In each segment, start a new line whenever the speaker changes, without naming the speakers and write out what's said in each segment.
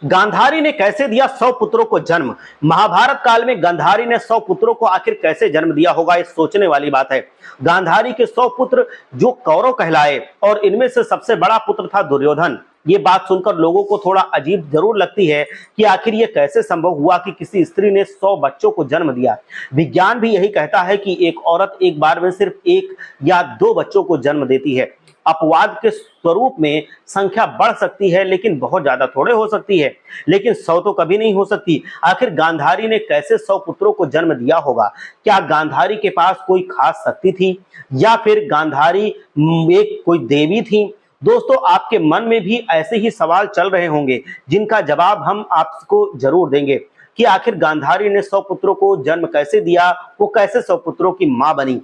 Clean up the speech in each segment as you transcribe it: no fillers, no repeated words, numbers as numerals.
गांधारी ने कैसे दिया 100 पुत्रों को जन्म। महाभारत काल में गांधारी ने 100 पुत्रों को आखिर कैसे जन्म दिया होगा, ये सोचने वाली बात है। गांधारी के 100 पुत्र जो कौरव कहलाए और इनमें से सबसे बड़ा पुत्र था दुर्योधन। ये बात सुनकर लोगों को थोड़ा अजीब जरूर लगती है कि आखिर ये कैसे संभव हुआ कि किसी स्त्री ने 100 बच्चों को जन्म दिया। विज्ञान भी यही कहता है कि एक औरत एक बार में सिर्फ 1 या 2 बच्चों को जन्म देती है। अपवाद के स्वरूप में संख्या बढ़ सकती है, लेकिन बहुत ज्यादा थोड़े हो सकती है, लेकिन 100 तो कभी नहीं हो सकती। आखिर गांधारी ने कैसे 100 पुत्रों को जन्म दिया होगा? क्या गांधारी के पास कोई खास शक्ति थी या फिर गांधारी एक कोई देवी थी? दोस्तों, आपके मन में भी ऐसे ही सवाल चल रहे होंगे जिनका जवाब हम आपको जरूर देंगे कि आखिर गांधारी ने 100 पुत्रों को जन्म कैसे दिया, वो कैसे 100 पुत्रों की मां बनी।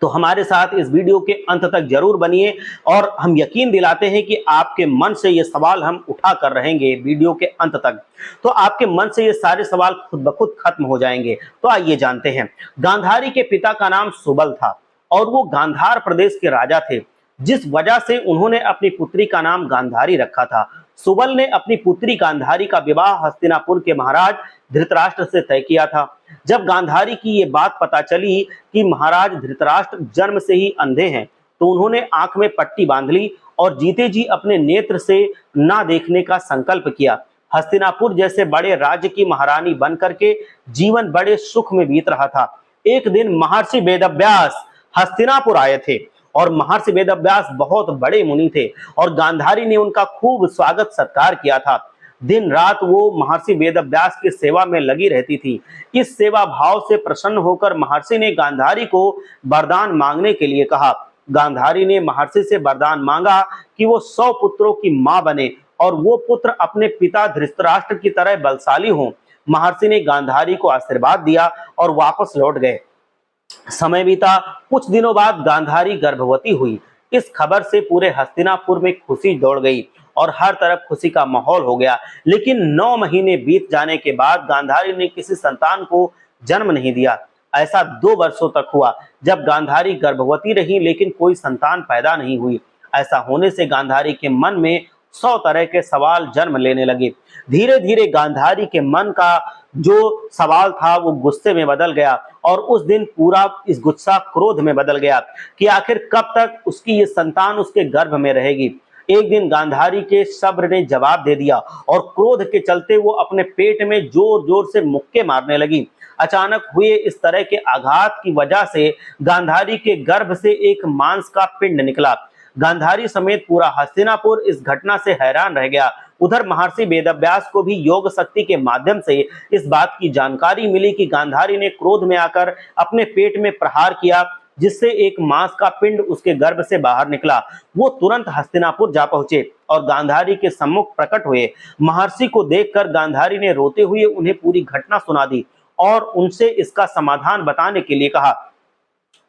तो हमारे साथ इस वीडियो के अंत तक जरूर बनिए और हम यकीन दिलाते हैं कि आपके मन से ये सवाल हम उठा कर रहेंगे वीडियो के अंत तक, तो आपके मन से ये सारे सवाल खुद ब खुद खत्म हो जाएंगे। तो आइए जानते हैं। गांधारी के पिता का नाम सुबल था और वो गांधार प्रदेश के राजा थे, जिस वजह से उन्होंने अपनी पुत्री का नाम गांधारी रखा था। सुबल ने अपनी पुत्री गांधारी का विवाह हस्तिनापुर के महाराज धृतराष्ट्र से तय किया था। जब गांधारी की ये बात पता चली कि महाराज धृतराष्ट्र जन्म से ही अंधे हैं, तो उन्होंने आंख में पट्टी बांध ली और जीते जी अपने नेत्र से ना देखने का संकल्प किया। हस्तिनापुर जैसे बड़े राज्य की महारानी बनकर के जीवन बड़े सुख में बीत रहा था। एक दिन महर्षि वेदव्यास हस्तिनापुर आए थे और महर्षि वेदव्यास बहुत बड़े मुनि थे और गांधारी ने उनका खूब स्वागत सत्कार किया था। दिन रात वो महर्षि वेदव्यास की सेवा में लगी रहती थी। इस सेवा भाव से प्रसन्न होकर महर्षि ने गांधारी को वरदान मांगने के लिए कहा। गांधारी ने महर्षि से वरदान मांगा कि वो 100 पुत्रों की मां बने और वो पुत्र अपने पिता धृतराष्ट्र की तरह बलशाली हों। महर्षि ने गांधारी को आशीर्वाद दिया और वापस लौट गए। समय बीता, कुछ दिनों बाद गांधारी गर्भवती हुई। इस खबर से पूरे हस्तिनापुर में खुशी दौड़ गई और हर तरफ खुशी का माहौल हो गया। लेकिन 9 महीने बीत जाने के बाद गांधारी ने किसी संतान को जन्म नहीं दिया। ऐसा 2 वर्षों तक हुआ जब गांधारी गर्भवती रही, लेकिन कोई संतान पैदा नहीं हुई। ऐसा होने से गांधारी के मन में 100 तरह के सवाल जन्म लेने लगे। धीरे धीरे गांधारी के मन का जो सवाल था वो गुस्से में बदल गया और उस दिन पूरा इस गुस्सा क्रोध में बदल गया कि आखिर कब तक उसकी ये संतान उसके गर्भ में रहेगी। एक दिन गांधारी के सब्र ने जवाब दे दिया और क्रोध के चलते वो अपने पेट में जोर जोर से मुक्के मारने लगी। अचानक हुए इस तरह के आघात की वजह से गांधारी के गर्भ से एक मांस का पिंड निकला। गांधारी समेत पूरा हस्तिनापुर इस घटना से हैरान रह गया। उधर महर्षि वेदव्यास को भी योग शक्ति के माध्यम से इस बात की जानकारी मिली कि गांधारी ने क्रोध में आकर अपने पेट में प्रहार किया, जिससे एक मांस का पिंड उसके गर्भ से बाहर निकला। वो तुरंत हस्तिनापुर जा पहुंचे और गांधारी के सम्मुख प्रकट हुए। महर्षि को देखकर गांधारी ने रोते हुए उन्हें पूरी घटना सुना दी और उनसे इसका समाधान बताने के लिए कहा।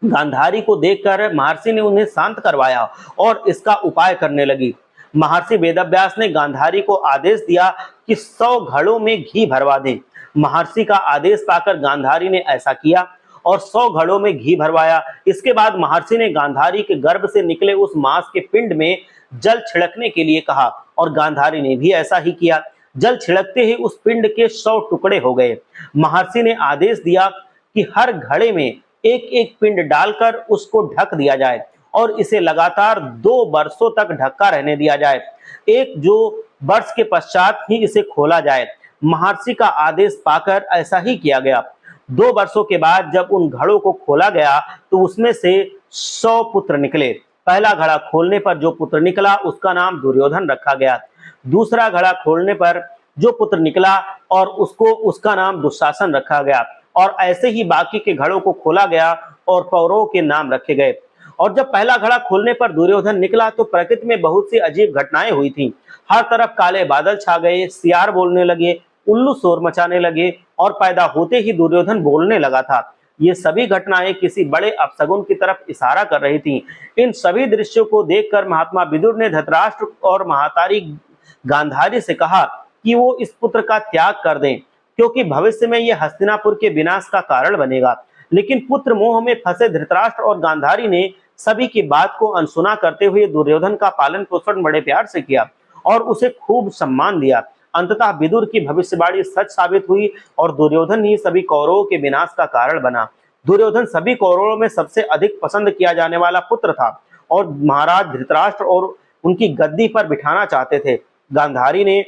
गांधारी को देखकर महर्षि ने उन्हें शांत करवाया और इसका उपाय करने लगी। महर्षि वेदव्यास ने गांधारी को आदेश दिया कि 100 घड़ों में घी भरवा दें। महर्षि का आदेश पाकर गांधारी ने ऐसा किया और 100 घड़ों में घी भरवाया। इसके बाद महर्षि ने गांधारी के गर्भ से निकले उस मांस के पिंड में जल छिड़कने के लिए कहा और गांधारी ने भी ऐसा ही किया। जल छिड़कते ही उस पिंड के 100 टुकड़े हो गए। महर्षि ने आदेश दिया कि हर घड़े में एक एक पिंड डालकर उसको ढक दिया जाए और इसे लगातार 2 वर्षों तक ढका रहने दिया जाए। एक जो वर्ष के पश्चात ही इसे खोला जाए। महर्षि का आदेश पाकर ऐसा ही किया गया। 2 वर्षों के बाद जब उन घड़ों को खोला गया तो उसमें से 100 पुत्र निकले। पहला घड़ा खोलने पर जो पुत्र निकला उसका नाम दुर्योधन रखा गया। दूसरा घड़ा खोलने पर जो पुत्र निकला और उसका नाम दुशासन रखा गया और ऐसे ही बाकी के घड़ों को खोला गया और कौरवों के नाम रखे गए। और जब पहला घड़ा खोलने पर दुर्योधन निकला तो प्रकृति में बहुत सी अजीब घटनाएं हुई थीं। हर तरफ काले बादल छा गए, सियार बोलने लगे, उल्लू शोर मचाने लगे और पैदा होते ही दुर्योधन बोलने लगा था। ये सभी घटनाएं किसी बड़े अपशगुन की तरफ इशारा कर रही थीं। इन सभी दृश्यों को देखकर महात्मा विदुर ने धृतराष्ट्र और महातारी गांधारी से कहा कि वो इस पुत्र का त्याग कर दें, क्योंकि भविष्य में यह हस्तिनापुर के विनाश का कारण बनेगा। लेकिन पुत्र मोह में फंसे धृतराष्ट्र और गांधारी ने सभी की बात को अनसुना करते हुए दुर्योधन का पालन पोषण बड़े प्यार से किया और उसे खूब सम्मान दिया। अंततः विदुर की भविष्यवाणी सच साबित हुई और दुर्योधन ही सभी कौरवों के विनाश का कारण बना। दुर्योधन सभी कौरवों में सबसे अधिक पसंद किया जाने वाला पुत्र था और महाराज धृतराष्ट्र और उनकी गद्दी पर बिठाना चाहते थे। गांधारी ने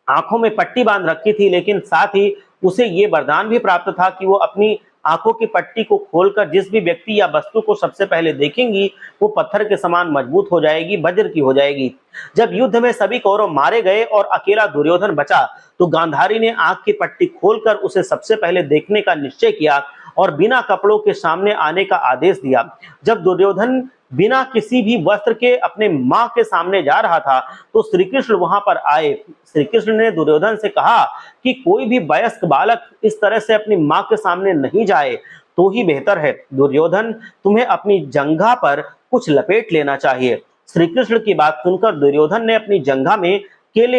आंखों में पट्टी बांध रखी थी, लेकिन साथ ही उसे ये वरदान भी प्राप्त था कि वो अपनी आंखों की पट्टी को खोलकर जिस भी व्यक्ति या वस्तु को सबसे पहले देखेंगी वो पत्थर के समान मजबूत हो जाएगी, वज्र की हो जाएगी। जब युद्ध में सभी कौरव मारे गए और अकेला दुर्योधन बचा तो गांधारी ने आंख की पट्टी खोलकर उसे सबसे पहले देखने का निश्चय किया और बिना कपड़ों के सामने आने का आदेश दिया। जब दुर्योधन बिना किसी भी वस्त्र के अपने मां के सामने जा रहा था तो श्री कृष्ण वहां पर आए। श्री कृष्ण ने दुर्योधन से कहा कि कोई भी वयस्क बालक इस तरह से अपनी मां के सामने नहीं जाए तो ही बेहतर है। दुर्योधन, तुम्हें अपनी जंघा पर कुछ लपेट लेना चाहिए। श्री कृष्ण की बात सुनकर दुर्योधन ने अपनी जंघा में केले